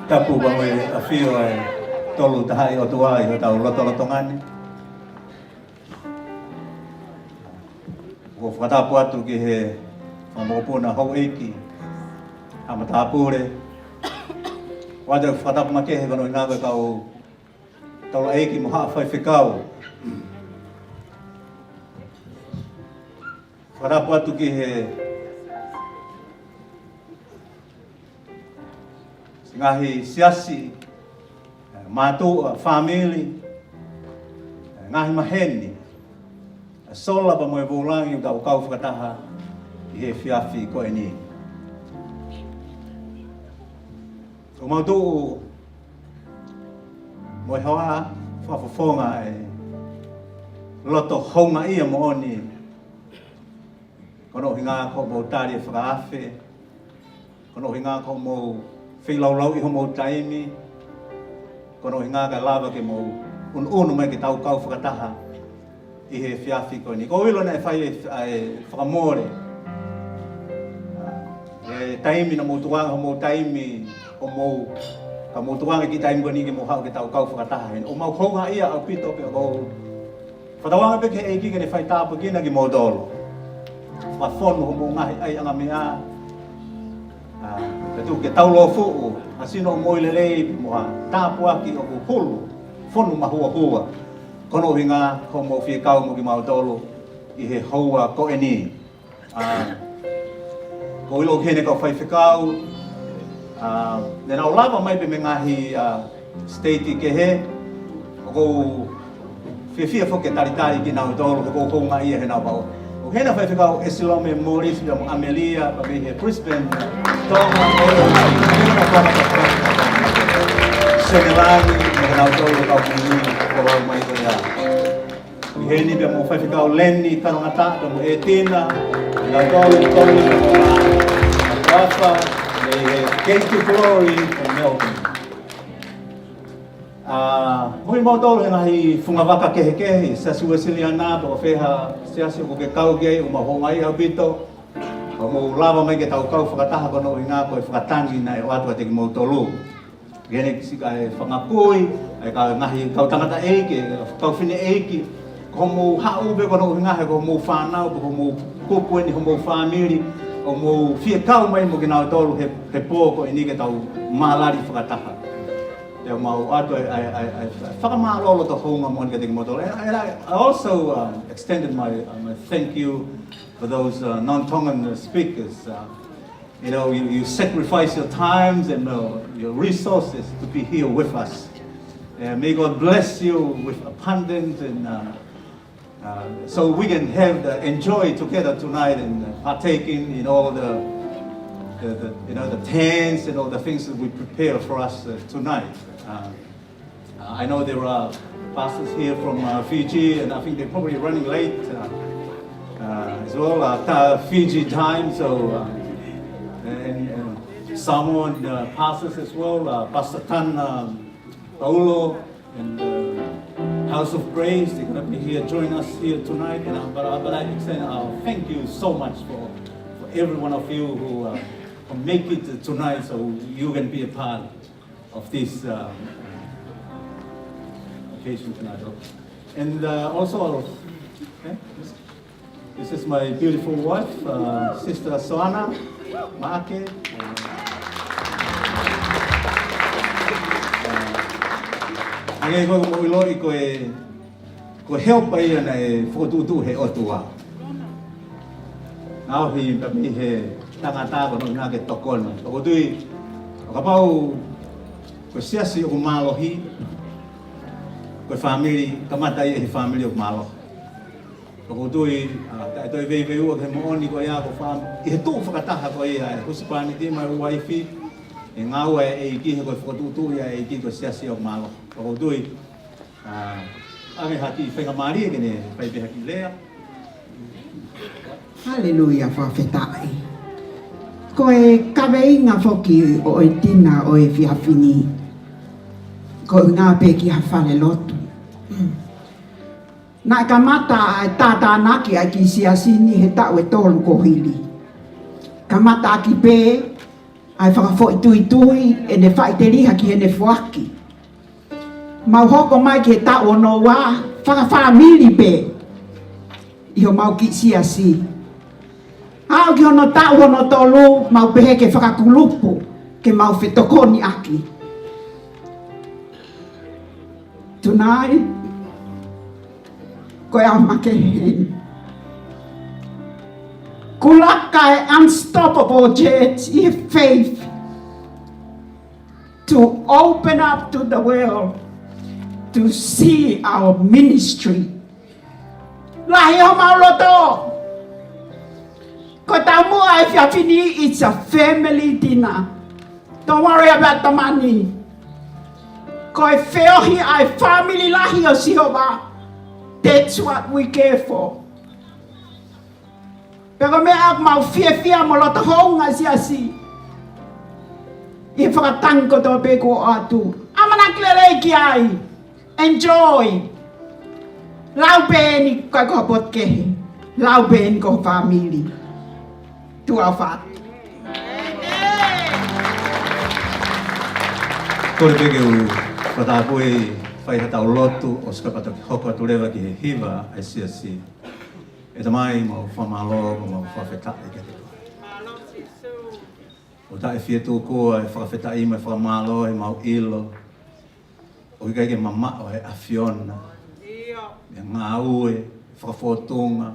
tapu ba mai a fio ai tolu tahai o tua i tau loto ngani. Ko whakatapu atu ki he whamokopuna hau eiki amatapure. Wada whakatapu ma ke he kono i ngāwe kau tau eiki mo haa whaiwhikau. Whakatapu atu ki he ngahi siasi, mātua, whamili, ngahi maheni, sola pa moe vūlangi o kau whakataha i he whiawhi koe ni. O mautu moe hoa whawhawhonga e loto honga ia mo oni. Kono hinga ko mo tari e whakaafe, kono hinga ko mo whilau i homo taimi, kono hinga ka lava ke mo unu mai ke tau kau whakataha i he whiawhi koe ni. Ko wilo na e whai e whakamore. E taimi na mo tuanga homo taimi o mo ka mo tuanga ki taimi koe ni ke mo hao ke tau kau whakataha. O mau honga ia au pito pe o whatawanga pe ke eiki ke ne whai tāpa kina ki mo dolo. Whawhono homo ngahi ai anga mea. Katu ke tau lo fu'u, asino o moilelei moha tāpua ki o hulu, whonu mahua hua. Kono hinga ko mo whikau mo ki mautolo i he haua ko e ni. Ko ilo kene kau whaiwhikau, nena o lava mai pe me ngahi state ke he, o kou whiwhia whoke taritari ki nautolo, ko kou ngā ia he nau pao. O hena whaiwhikau e silome Maurice, mo Amelia, pa me he Brisbane, Tonga, Senelangi, mo nau tolu kau kini, koro mai ko ia. I heni pe mo whaiwhikau Lenny, Karongata, mo e tina, nau tolu, Rafa, me he Gate to Glory, mo Melbourne. Hui mau tolu he ngahi whungawaka kehe, sa suwesiliana, pa o wheha, siasi o ke kau kei, o mahongai au bito, o mo lava mai ke tau kau whakataha kono i ngā koe whakatangi na e o atua te ki mau tolu. Gene kisi ka e whangakui, e ka ngahi kau tangata eiki, kau whine eiki, ko mo haube kono i ngahe, ko mo whanau, ko mo kupueni, ko mo whamiri, o mo whie kau mai mo ki nau tolu he pō ko i ni ke tau mālari whakataha. Te mau atua whakamālolo to honga mo ni ke te ki mau tolu. And I also extended my thank you for those non-Tongan speakers. You know, you sacrifice your times and your resources to be here with us. May God bless you with abundance, and so we can enjoy together tonight and partake in all the tents and all the things that we prepare for us tonight. I know there are pastors here from Fiji, and I think they're probably running late as well, Fiji time, so and Samoan pastors as well, Pastor Tan Paulo and House of Grace, they're going to be here, join us here tonight. But I extend thank you so much for every one of you who make it tonight, so you can be a part of this occasion tonight. And also, okay, this is my beautiful wife, Sister Soana Maake. Ngai ko mo ilo I ko help ai na e fotutu he otua. Nau hi pa mi he tangata ko na ke tokon. Ko tui ka pau ko siasi o malohi ko family kamatai he family o malo. Ko tui ta toi ve o ke mo ni ko ya ko fam I he tu whakataha ko ia ko sipani ti mai wifi e ngau e ki ko fotutu ia e ki ko siasi o malo. Ko tui ame haki whenga maari ke ne pai pe haki lea. Hallelujah whawhetai. Ko e kaweinga whoki o e tina o e whiawhini. Ko ngā pe ki hawhale lotu. Nā ka mata e tātā naki ai ki siasini he tau e tōlu ko hili. Ka mata ki pē, ai whakafo i tui e ne whai te riha ki he ne fuaki. Mau hoko mai ki he tau ono wā, whakawhamiri pe. Iho mau ki si. Hao ki hono tau hono tolu, mau pehe ke whakakulupu, ke mau whetokoni aki. Tonight, koe au make hen. Kulakai unstoppable jets in faith to open up to the world to see our ministry. Lahi o mauloto. Kotamu if you finish, it's a family dinner. Don't worry about the money. Koi feel here, I family lahi o sihoba. That's what we care for. Pero me ak mau fia mo lo tahonga si. I whakatangko to peko atu. Amana klere ki ai. Enjoy. Lau peni kai ko bot ke. Lau peni ko family. Tu afat. Kore peke u patapui whai hatau lotu o skapata ki hoko atu lewa ki he hiva ai si. E tamai mau whamalo, mau whawhetai ke te koe. O tae whia tū koa e whawhetai mai whamalo, e mau ilo. O i kai ke mamao e awhiona. Me ngā ue, whakawhotunga,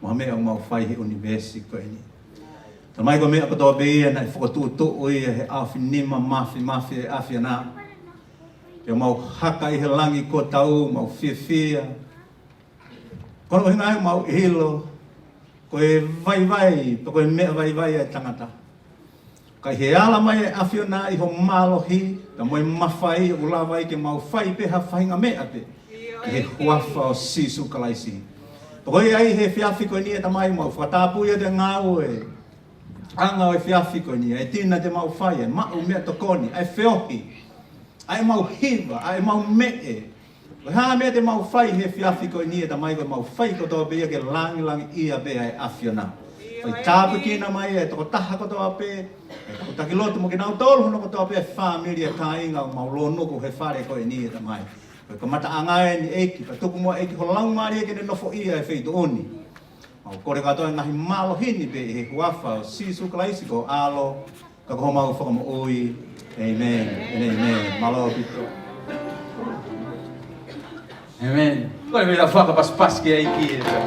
mo mea o mau whai he universi koe ni. Tamai ko mea katoa beia na e whakatūtu ui e he awhinima mafi e awhiana. Ke mau haka i he langi ko tau, mau whia. Kono ko hingai mau hilo, ko e vai, ko e mea vai e tangata. Kai he ala mai e awhiona i ho malohi, ka moe mawhai o lawai ke mau whai peha whainga mea pe. Ki he huafa o sisu kalaisi. Ko e ai he whiawhi koe ni e tamai mau, whakatapu ia te ngāu e. Anga o e whiawhi koe ni, e tina te mau whai e, mau mea tokoni, ai whiohi. Ai mau hiva, ai mau mee. Ko hā mea te mau whai he whiawhi koe ni e tamai koe mau whai ko toa pia ke langi ia pia e awhiona. Whai tāpu kina mai e toko taha ko toa pia, e toko taki lotu mo ki nau tolu hono ko toa pia whamiri e ka inga o mau lo nuku he whare koe ni e tamai. Koe ka mata angae ni eiki, ka tuku mua eiki ho langu maari e ke ne nofo ia e whaitu oni. Mau kore katoa ngahi malo hini pe he huafa o sisu kalaisi ko alo, ka koho mau whakamo ui. Amen, amen, malo pito. Amen. Kore mea whaka pas ki aiki e ta.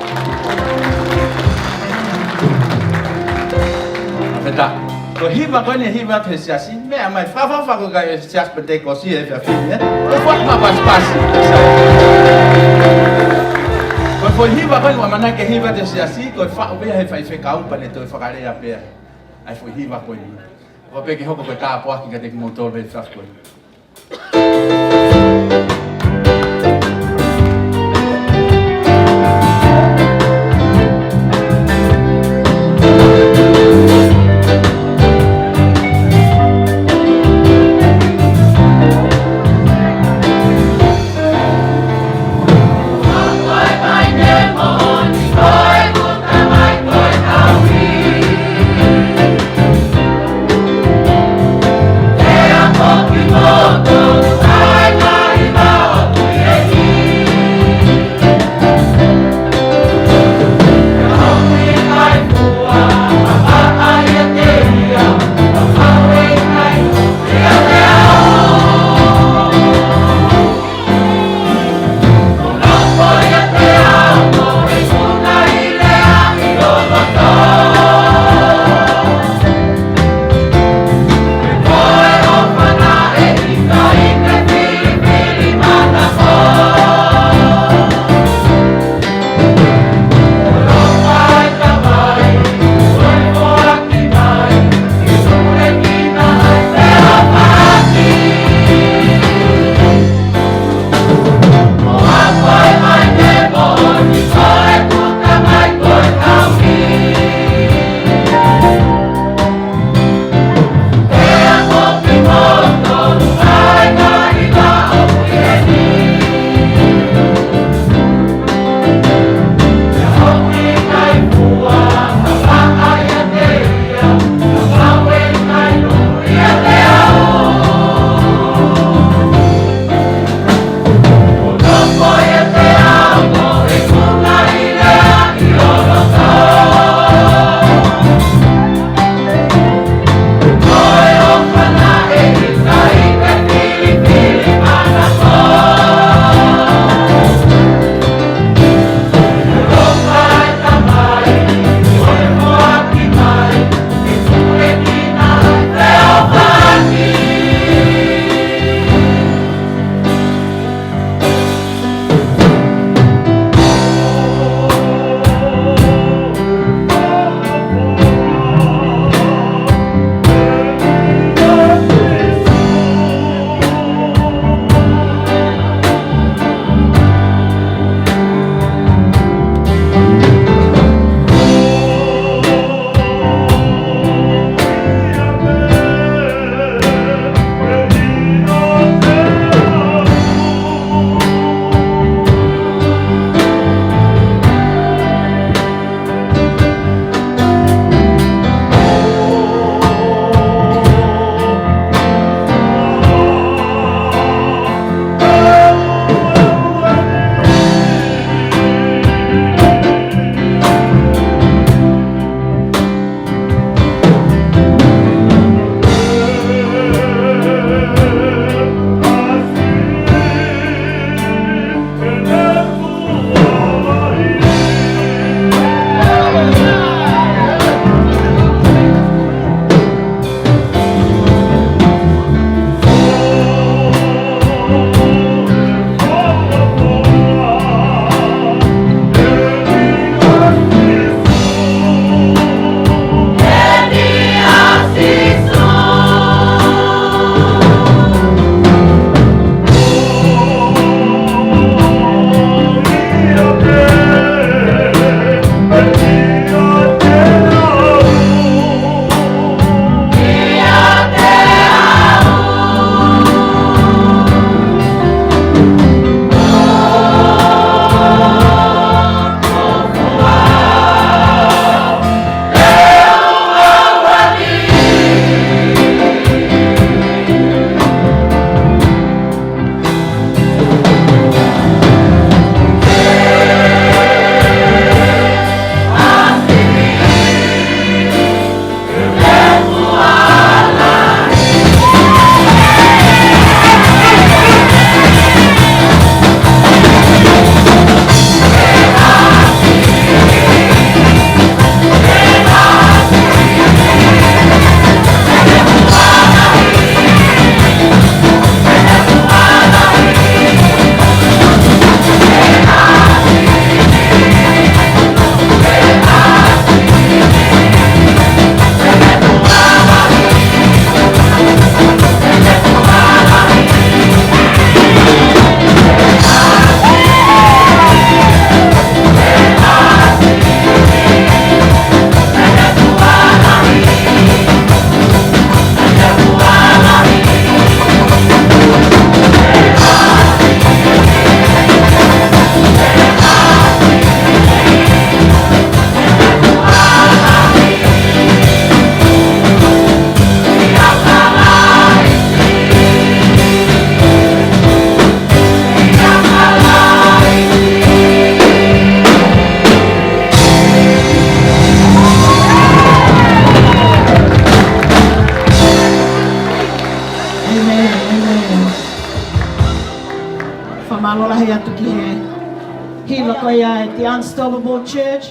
Apeta. Ko hiva koe ne hiva te siasi, mea mai whawhawhako kai e sias pete ko si e whiawhini, ko whaka pas. Ko hiva koe wa mana ke hiva te siasi, ko whakopea he whaifekaupa ne toi whakarea pea. Ai fo hiva koe ni. Ko peke hoko koe tāpoaki ka te ki motor vei whafkoe. I Amen. Whamalola he atu ki he. Hiwa koe ai, the Unstoppable Church.